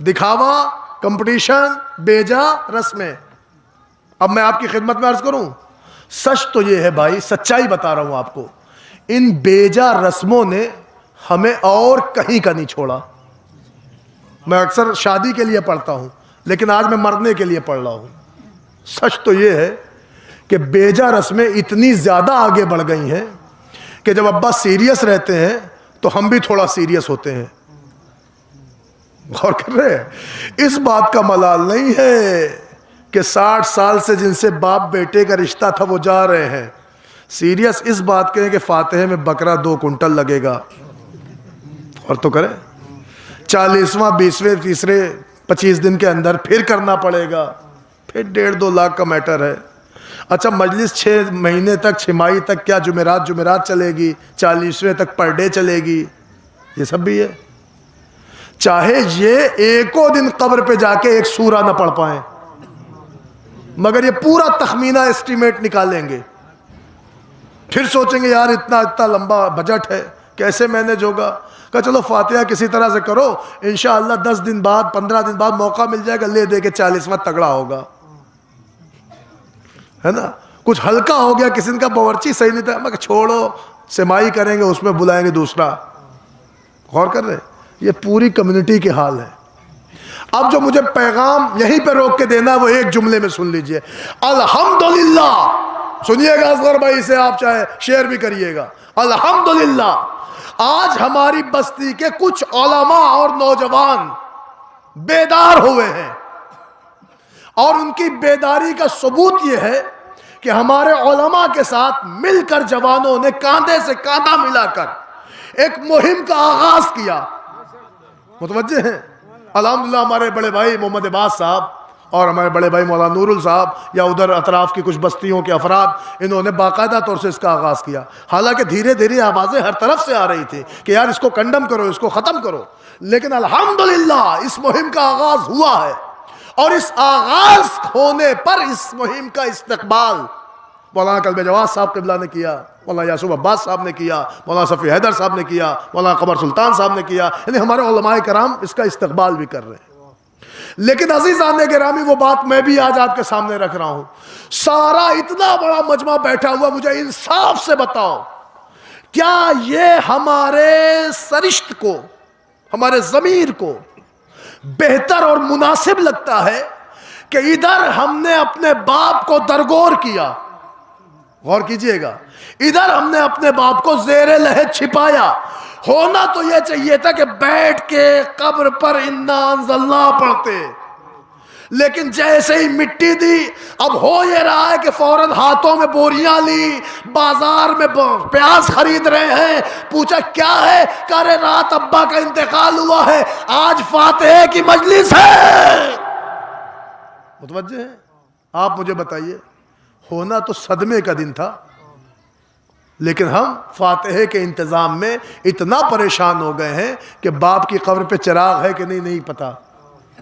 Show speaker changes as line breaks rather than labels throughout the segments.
دکھاوا، کمپٹیشن، بیجا رسمیں. اب میں آپ کی خدمت میں عرض کروں، سچ تو یہ ہے بھائی، سچائی بتا رہا ہوں آپ کو، ان بیجا رسموں نے ہمیں اور کہیں کا نہیں چھوڑا. میں اکثر شادی کے لیے پڑھتا ہوں، لیکن آج میں مرنے کے لیے پڑھ رہا ہوں. سچ تو یہ ہے کہ بیجا رسمیں اتنی زیادہ آگے بڑھ گئی ہیں کہ جب ابا سیریس رہتے ہیں تو ہم بھی تھوڑا سیریس ہوتے ہیں. غور کر رہے ہیں؟ اس بات کا ملال نہیں ہے کہ 60 سال سے جن سے باپ بیٹے کا رشتہ تھا وہ جا رہے ہیں. سیریس اس بات کے ہے کہ فاتحے میں بکرا 2 کنٹل لگے گا. اور تو کریں 40واں 20ویں 30ویں 25 دن کے اندر پھر کرنا پڑے گا، پھر 1.5-2 لاکھ کا میٹر ہے. اچھا مجلس 6 مہینے تک، 6 ماہ تک کیا جمعرات چلے گی، 40ویں تک پر ڈے چلے گی، یہ سب بھی ہے. چاہے یہ ایکو دن قبر پہ جا کے ایک سورہ نہ پڑھ پائیں، مگر یہ پورا تخمینہ اسٹیمیٹ نکالیں گے. پھر سوچیں گے یار اتنا لمبا بجٹ ہے، کیسے مینج ہوگا؟ کہ چلو فاتحہ کسی طرح سے کرو، انشاءاللہ 10 دن بعد 15 دن بعد موقع مل جائے گا، لے دے کے 40واں تگڑا ہوگا، ہے نا. کچھ ہلکا ہو گیا، کسی کا باورچی صحیح نہیں تھا، میں چھوڑو سمائی کریں گے، اس میں بلائیں گے دوسرا. غور کر رہے ہیں؟ یہ پوری کمیونٹی کے حال ہے. اب جو مجھے پیغام یہیں پہ روک کے دینا ہے وہ ایک جملے میں سن لیجئے. الحمدللہ. سنیے گا اصغر بھائی سے، آپ چاہے شیئر بھی کریے گا. الحمدللہ آج ہماری بستی کے کچھ علماء اور نوجوان بیدار ہوئے ہیں، اور ان کی بیداری کا ثبوت یہ ہے کہ ہمارے علماء کے ساتھ مل کر جوانوں نے کاندھے سے کاندھا ملا کر ایک مہم کا آغاز کیا. متوجہ ہیں؟ الحمدللہ ہمارے بڑے بھائی محمد عباس صاحب اور ہمارے بڑے بھائی مولانا نور صاحب یا ادھر اطراف کی کچھ بستیوں کے افراد، انہوں نے باقاعدہ طور سے اس کا آغاز کیا. حالانکہ دھیرے دھیرے آوازیں ہر طرف سے آ رہی تھی کہ یار اس کو کنڈم کرو، اس کو ختم کرو، لیکن الحمدللہ اس مہم کا آغاز ہوا ہے. اور اس آغاز ہونے پر اس مہم کا استقبال مولانا کلب جواد صاحب قبلہ نے کیا، مولانا یعصوب عباس صاحب نے کیا، مولانا صفی حیدر صاحب نے کیا، مولانا قمر سلطان صاحب نے کیا، یعنی ہمارے علماء کرام اس کا استقبال بھی کر رہے ہیں. لیکن عزیزان گرامی وہ بات میں بھی آج آپ کے سامنے رکھ رہا ہوں. سارا اتنا بڑا مجمع بیٹھا ہوا، مجھے انصاف سے بتاؤ، کیا یہ ہمارے سرشت کو، ہمارے ضمیر کو بہتر اور مناسب لگتا ہے کہ ادھر ہم نے اپنے باپ کو درگور کیا، غور کیجئے گا، ادھر ہم نے اپنے باپ کو زیر لحد چھپایا. ہونا تو یہ چاہیے تھا کہ بیٹھ کے قبر پر انا انزلنا پڑھتے، لیکن جیسے ہی مٹی دی، اب ہو یہ رہا ہے کہ فوراً ہاتھوں میں بوریاں لی، بازار میں پیاز خرید رہے ہیں. پوچھا کیا ہے؟ کہ ارے رات ابا کا انتقال ہوا ہے، آج فاتحے کی مجلس ہے. متوجہ ہیں؟ آپ مجھے بتائیے، ہونا تو صدمے کا دن تھا، لیکن ہم فاتحے کے انتظام میں اتنا پریشان ہو گئے ہیں کہ باپ کی قبر پہ چراغ ہے کہ نہیں پتا،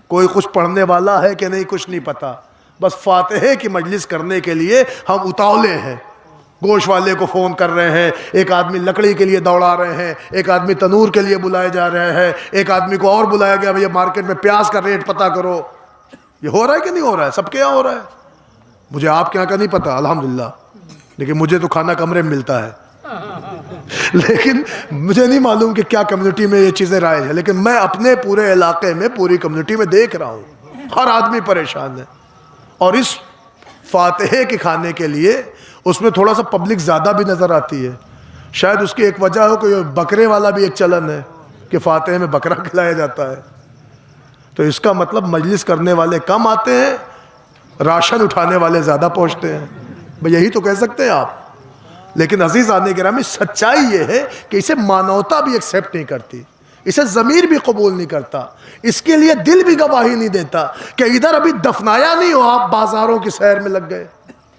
کوئی کچھ پڑھنے والا ہے کہ نہیں کچھ نہیں پتا. بس فاتحے کی مجلس کرنے کے لیے ہم اتاولے ہیں. گوشت والے کو فون کر رہے ہیں، ایک آدمی لکڑی کے لیے دوڑا رہے ہیں، ایک آدمی تنور کے لیے بلائے جا رہے ہیں، ایک آدمی کو اور بلایا گیا بھئی مارکیٹ میں پیاز کا ریٹ پتہ کرو. یہ ہو رہا ہے کہ نہیں ہو رہا ہے؟ سب کے یہاں ہو رہا ہے. مجھے آپ کے یہاں کا نہیں پتا الحمدللہ، لیکن مجھے تو کھانا کمرے میں ملتا ہے. لیکن مجھے نہیں معلوم کہ کیا کمیونٹی میں یہ چیزیں رائج ہیں، لیکن میں اپنے پورے علاقے میں، پوری کمیونٹی میں دیکھ رہا ہوں ہر آدمی پریشان ہے. اور اس فاتحے کے کھانے کے لیے اس میں تھوڑا سا پبلک زیادہ بھی نظر آتی ہے. شاید اس کی ایک وجہ ہو کہ بکرے والا بھی ایک چلن ہے کہ فاتحے میں بکرا کھلایا جاتا ہے. تو اس کا مطلب مجلس کرنے والے کم آتے ہیں، راشن اٹھانے والے زیادہ پہنچتے ہیں. بھئی یہی تو کہہ سکتے ہیں آپ. لیکن عزیزان گرامی سچائی یہ ہے کہ اسے مانوتا بھی ایکسیپٹ نہیں کرتی، اسے ضمیر بھی قبول نہیں کرتا، اس کے لیے دل بھی گواہی نہیں دیتا کہ ادھر ابھی دفنایا نہیں ہو، آپ بازاروں کی سیر میں لگ گئے،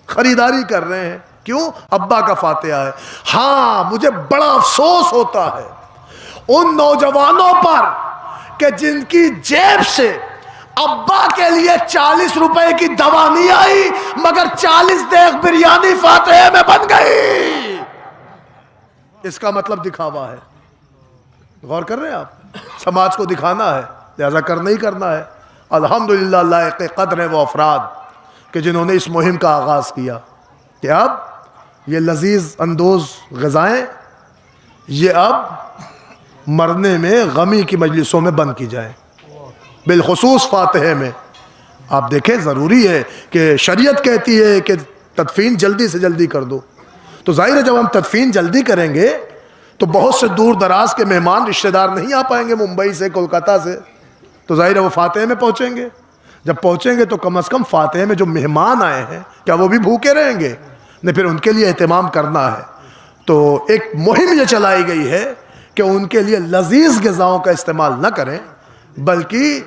خریداری کر رہے ہیں. کیوں؟ ابا کا فاتحہ ہے. ہاں مجھے بڑا افسوس ہوتا ہے ان نوجوانوں پر کہ جن کی جیب سے ابا کے لیے 40 روپے کی دوا نہیں آئی، مگر 40 دیگ بریانی فاتحے میں بن گئی. اس کا مطلب دکھاوا ہے. غور کر رہے ہیں آپ؟ سماج کو دکھانا ہے. لہذا کرنا ہی کرنا ہے۔ الحمدللہ لائق قدر ہے وہ افراد کہ جنہوں نے اس مہم کا آغاز کیا کہ اب یہ لذیذ اندوز غذائیں یہ اب مرنے میں غمی کی مجلسوں میں بند کی جائیں، بالخصوص فاتحے میں۔ آپ دیکھیں ضروری ہے کہ شریعت کہتی ہے کہ تدفین جلدی سے جلدی کر دو، تو ظاہر ہے جب ہم تدفین جلدی کریں گے تو بہت سے دور دراز کے مہمان رشتہ دار نہیں آ پائیں گے ممبئی سے، کولکاتہ سے، تو ظاہر ہے وہ فاتحے میں پہنچیں گے۔ جب پہنچیں گے تو کم از کم فاتحے میں جو مہمان آئے ہیں کیا وہ بھی بھوکے رہیں گے؟ نہیں، پھر ان کے لیے اہتمام کرنا ہے۔ تو ایک مہم یہ چلائی گئی ہے کہ ان کے لیے لذیذ غذاؤں کا استعمال نہ کریں بلکہ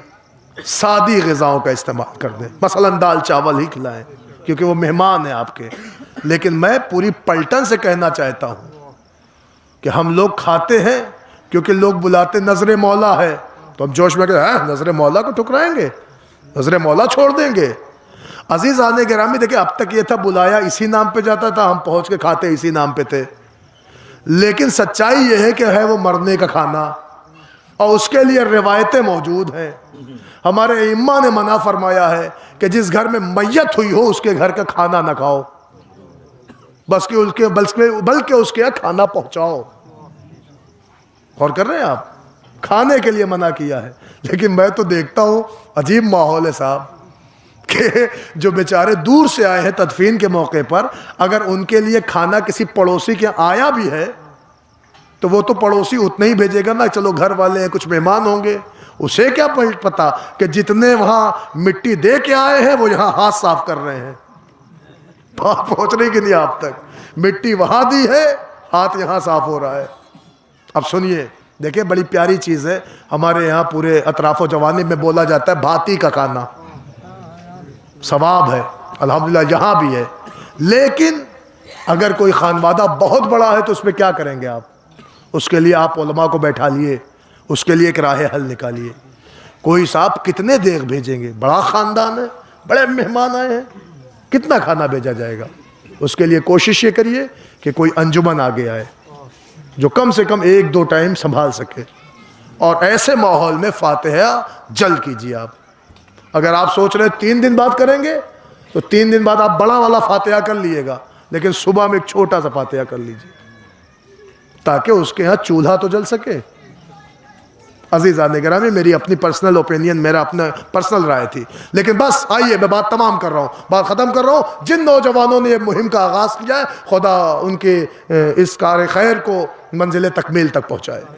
سادی غذاؤں کا استعمال کر دیں، مثلا دال چاول ہی کھلائیں کیونکہ وہ مہمان ہیں آپ کے۔ لیکن میں پوری پلٹن سے کہنا چاہتا ہوں کہ ہم لوگ کھاتے ہیں کیونکہ لوگ بلاتے نظر مولا ہے، تو ہم جوش میں کہ نظر مولا کو ٹھکرائیں گے، نظر مولا چھوڑ دیں گے۔ عزیزان گرامی دیکھیں، اب تک یہ تھا بلایا اسی نام پہ جاتا تھا، ہم پہنچ کے کھاتے اسی نام پہ تھے، لیکن سچائی یہ ہے کہ ہے وہ مرنے کا کھانا، اور اس کے لیے روایتیں موجود ہیں۔ ہمارے ائمہ نے منع فرمایا ہے کہ جس گھر میں میت ہوئی ہو اس کے گھر کا کھانا نہ کھاؤ، بلکہ اس کے یہاں کھانا پہنچاؤ۔ غور کر رہے ہیں آپ؟ کھانے کے لیے منع کیا ہے۔ لیکن میں تو دیکھتا ہوں عجیب ماحول ہے صاحب کہ جو بیچارے دور سے آئے ہیں تدفین کے موقع پر، اگر ان کے لیے کھانا کسی پڑوسی کے آیا بھی ہے تو وہ تو پڑوسی اتنا ہی بھیجے گا نا، چلو گھر والے ہیں کچھ مہمان ہوں گے، اسے کیا پتا کہ جتنے وہاں مٹی دے کے آئے ہیں وہ یہاں ہاتھ صاف کر رہے ہیں۔ بات پہنچ رہی کہ نہیں آپ تک؟ مٹی وہاں دی ہے، ہاتھ یہاں صاف ہو رہا ہے۔ اب سنیے، دیکھیں بڑی پیاری چیز ہے، ہمارے یہاں پورے اطراف و جوانب میں بولا جاتا ہے بھاتی کا کھانا، ثواب ہے، الحمدللہ یہاں بھی ہے۔ لیکن اگر کوئی خانوادہ بہت بڑا ہے تو اس میں کیا کریں گے آپ؟ اس کے لیے آپ علماء کو بیٹھا لیے، اس کے لیے ایک راہ حل نکالیے۔ کوئی صاحب کتنے دیگ بھیجیں گے؟ بڑا خاندان ہے، بڑے مہمان آئے ہیں، کتنا کھانا بھیجا جائے گا؟ اس کے لیے کوشش یہ کریے کہ کوئی انجمن آگے آئے جو کم سے کم 1-2 ٹائم سنبھال سکے، اور ایسے ماحول میں فاتحہ جلد کیجیے۔ آپ اگر آپ سوچ رہے 3 دن بعد کریں گے تو 3 دن بعد آپ بڑا والا فاتحہ کر لیے گا، لیکن صبح میں ایک چھوٹا سا فاتحہ کر لیجیے تاکہ اس کے ہاں چولہا تو جل سکے۔ عزیزان گرامی، میری اپنی پرسنل اوپینین، میرا اپنا پرسنل رائے تھی، لیکن بس آئیے میں بات تمام کر رہا ہوں، بات ختم کر رہا ہوں۔ جن نوجوانوں نے یہ مہم کا آغاز کیا ہے، خدا ان کے اس کار خیر کو منزل تکمیل تک پہنچائے۔